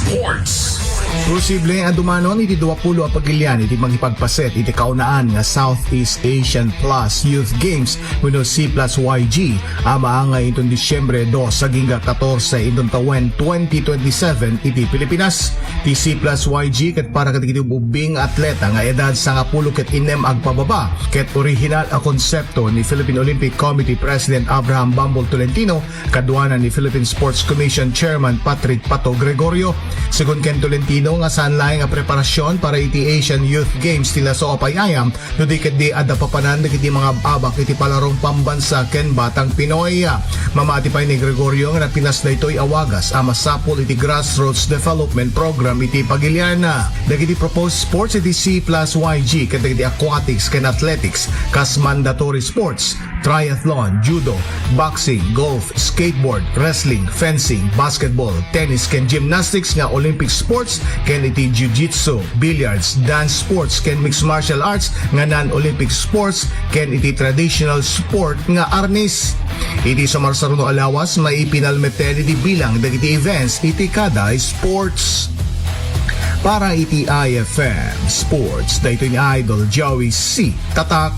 Sports. Posible ang dumanon iti 20 a pagilian iti magipagpaset iti kaunaan nga Southeast Asian Plus Youth Games wenno C plus YG ama nga itong Disyembre 2 saging 14 itong tawen 2027 iti Pilipinas. Ti C plus YG ket para ket iti ubing atleta nga edad sa 10 ket 6 agpababa ket original a konsepto ni Philippine Olympic Committee President Abraham Bambol Tolentino kadwanan ni Philippine Sports Commission Chairman Patrick Pato Gregorio. Sigon ken Tolentino nga sanlay nga preparasyon para iti Asian Youth Games tila sa opayayam no di ket di adda papanan iti mga abak iti palarong pambansa ken batang Pinoy. Mamati pa ni Gregorio nga napinas na ito'y awagas ama sapol iti grassroots development program iti Pagiliana. Dagiti proposed sports iti C plus YG ket dagiti aquatics ken athletics kas mandatory sports, triathlon, judo, boxing, golf, skateboard, wrestling, fencing, basketball, tennis ken gymnastics nga Olympic sports ken iti jiu-jitsu, billiards, dance sports ken mixed martial arts nga non-Olympic sports ken iti traditional sport nga arnis. Iti sa marsaruno alawas maipinalmeten iti bilang dagiti events iti kada sports. Para iti IFM Sports, dahito ni Idol Joey C. Tatak.